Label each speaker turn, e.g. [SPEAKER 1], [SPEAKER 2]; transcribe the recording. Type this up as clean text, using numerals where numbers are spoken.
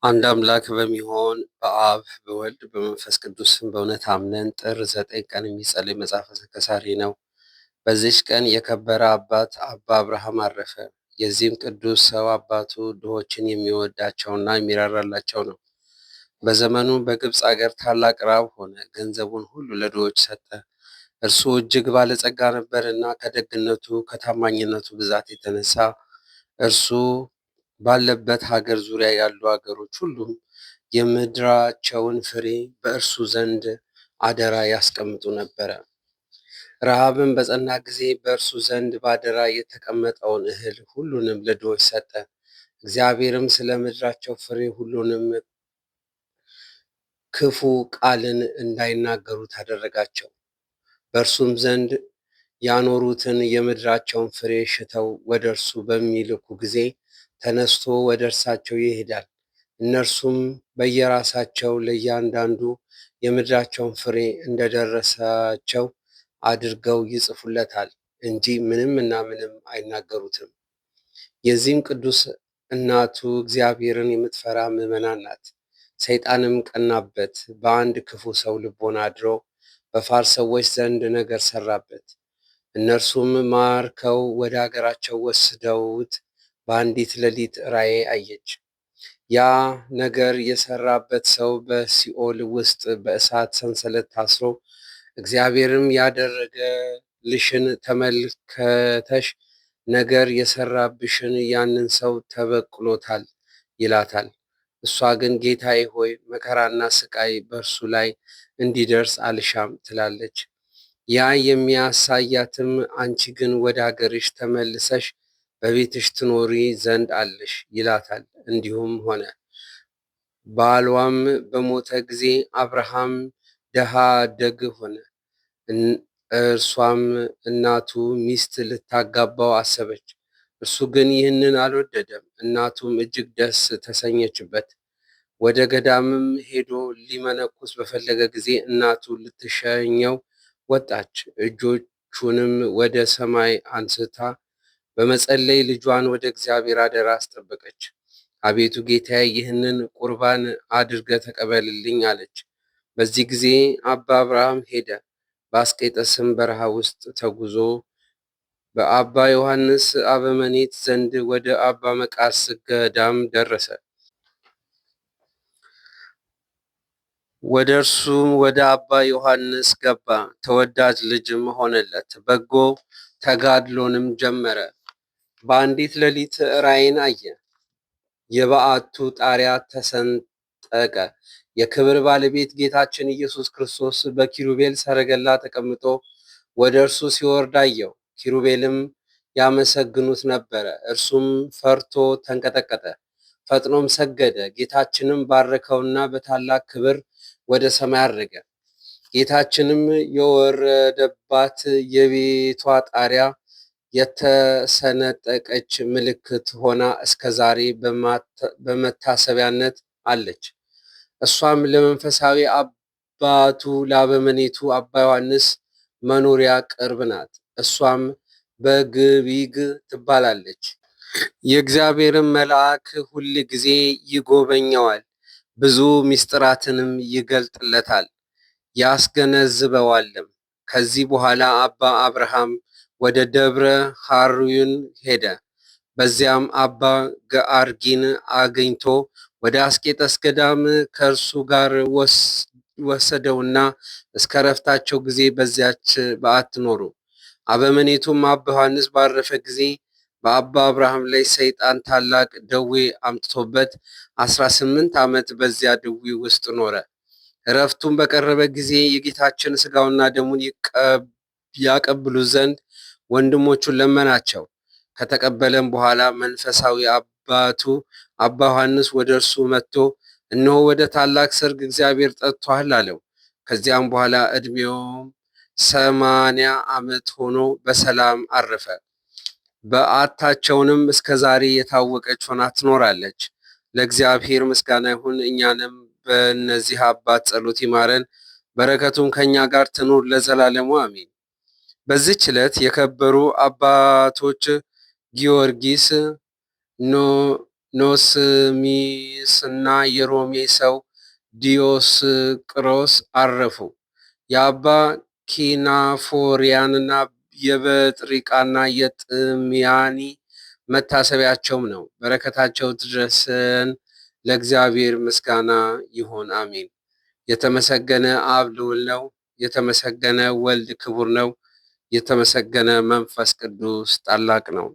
[SPEAKER 1] አንድ አምላክ በሚሆን በአብ በወልድ በመንፈስ ቅዱስም በእውነት አምነን ጥር 9 ቀን የሚጸለይ መጽሐፈ ስንክሳር ነው። በዚች ቀን የከበረ አባት አባ አብርሃም አረፈ። የዚህም ቅዱስ ሰው አባቱ ድሆችን የሚወዳቸውና የሚራራላቸው ነው። በዘመኑ በግብፅ አገር ታላቅ ራብ ሆነ። ገንዘቡን ሁሉ ለድሆች ሰጠ። እርሱ እጅግ ባለጸጋ ነበርና ከደግነቱ ከታማኝነቱ ብዛት የተነሳ እርሱ ባለበት ሀገር ዙሪያ ያሉ ሀገሮች ሁሉም የምድራቸውን ፍሬ በእርሱ ዘንድ አደራ ያስቀምጡ ነበረ። ረሃብን በጸና ጊዜ በእርሱ ዘንድ ባደራ የተቀመጠውን እህል ሁሉንም ለድሆች ሰጠ። እግዚአብሔርም ስለ ምድራቸው ፍሬ ሁሉንም ክፉ ቃልን እንዳይናገሩት አደረጋቸው። በእርሱም ዘንድ ያኖሩትን የምድራቸውን ፍሬ ሽተው ወደ እርሱ በሚልኩ ጊዜ ተነስቶ ወደ እርሳቸው ይሄዳል። እነርሱም በየራሳቸው ለእያንዳንዱ የምድራቸውን ፍሬ እንደደረሳቸው አድርገው ይጽፉለታል እንጂ ምንም እና ምንም አይናገሩትም። የዚህም ቅዱስ እናቱ እግዚአብሔርን የምትፈራ ምዕመናን ናት። ሰይጣንም ቀናበት፣ በአንድ ክፉ ሰው ልቦና አድሮ በፋርስ ሰዎች ዘንድ ነገር ሰራበት። እነርሱም ማርከው ወደ አገራቸው ወስደውት በአንዲት ሌሊት ራእይ አየች። ያ ነገር የሰራበት ሰው በሲኦል ውስጥ በእሳት ሰንሰለት ታስሮ እግዚአብሔርም ያደረገልሽን ተመልከተሽ ነገር የሰራብሽን ያንን ሰው ተበቅሎታል ይላታል። እሷ ግን ጌታዬ ሆይ መከራና ስቃይ በእርሱ ላይ እንዲደርስ አልሻም ትላለች። ያ የሚያሳያትም አንቺ ግን ወደ ሀገርሽ ተመልሰሽ በቤትሽ ትኖሪ ዘንድ አለሽ ይላታል። እንዲሁም ሆነ። ባሏም በሞተ ጊዜ አብርሃም ደሃ አደግ ሆነ። እርሷም እናቱ ሚስት ልታጋባው አሰበች። እርሱ ግን ይህንን አልወደደም። እናቱም እጅግ ደስ ተሰኘችበት። ወደ ገዳምም ሄዶ ሊመነኩስ በፈለገ ጊዜ እናቱ ልትሸኘው ወጣች። እጆቹንም ወደ ሰማይ አንስታ በመጸለይ ልጇን ወደ እግዚአብሔር አደራ አስጠበቀች። አቤቱ ጌታዬ ይህንን ቁርባን አድርገ ተቀበልልኝ አለች። በዚህ ጊዜ አባ አብርሃም ሄደ። በአስቄጥስም በረሃ ውስጥ ተጉዞ በአባ ዮሐንስ አበመኔት ዘንድ ወደ አባ መቃርስ ገዳም ደረሰ። ወደ እርሱም ወደ አባ ዮሐንስ ገባ። ተወዳጅ ልጅም ሆነለት። በጎ ተጋድሎንም ጀመረ። በአንዲት ሌሊት ራእይን አየ። የበዓቱ ጣሪያ ተሰንጠቀ። የክብር ባለቤት ጌታችን ኢየሱስ ክርስቶስ በኪሩቤል ሰረገላ ተቀምጦ ወደ እርሱ ሲወርድ አየው። ኪሩቤልም ያመሰግኑት ነበረ። እርሱም ፈርቶ ተንቀጠቀጠ፣ ፈጥኖም ሰገደ። ጌታችንም ባረከውና በታላቅ ክብር ወደ ሰማይ አረገ። ጌታችንም የወረደባት የቤቷ ጣሪያ የተሰነጠቀች ምልክት ሆና እስከ ዛሬ በመታሰቢያነት አለች። እሷም ለመንፈሳዊ አባቱ ለአበምኔቱ አባ ዮሐንስ መኖሪያ ቅርብ ናት። እሷም በግቢግ ትባላለች። የእግዚአብሔርን መልአክ ሁል ጊዜ ይጎበኘዋል፣ ብዙ ምስጢራትንም ይገልጥለታል ያስገነዝበዋልም። ከዚህ በኋላ አባ አብርሃም ወደ ደብረ ሐሩይን ሄደ። በዚያም አባ ገአርጊን አግኝቶ ወደ አስቄጠስ ገዳም ከእርሱ ጋር ወሰደውና እስከ ረፍታቸው ጊዜ በዚያች በዓት ኖሩ። አበምኔቱም አባ ዮሐንስ ባረፈ ጊዜ በአባ አብርሃም ላይ ሰይጣን ታላቅ ደዌ አምጥቶበት 18 ዓመት በዚያ ደዌ ውስጥ ኖረ። እረፍቱን በቀረበ ጊዜ የጌታችን ሥጋውና ደሙን ያቀብሉት ዘንድ ወንድሞቹን ለመናቸው። ከተቀበለም በኋላ መንፈሳዊ አባቱ አባ ዮሐንስ ወደ እርሱ መጥቶ እነሆ ወደ ታላቅ ሰርግ እግዚአብሔር ጠርቶሃል አለው። ከዚያም በኋላ ዕድሜውም 80 ዓመት ሆኖ በሰላም አረፈ። በዓታቸውንም እስከ ዛሬ የታወቀች ሆና ትኖራለች። ለእግዚአብሔር ምስጋና ይሁን። እኛንም በእነዚህ አባት ጸሎት ይማረን፣ በረከቱም ከእኛ ጋር ትኑር ለዘላለሙ አሜን። በዚህች ዕለት የከበሩ አባቶች ጊዮርጊስ፣ ኖስሚስና የሮሜ ሰው ዲዮስቅሮስ አረፉ። የአባ ኪናፎሪያንና የበጥሪቃና የጥምያኒ መታሰቢያቸውም ነው። በረከታቸው ድረሰን። ለእግዚአብሔር ምስጋና ይሁን፣ አሜን። የተመሰገነ አብ ልዑል ነው። የተመሰገነ ወልድ ክቡር ነው። የተመሰገነ መንፈስ ቅዱስ ታላቅ ነው።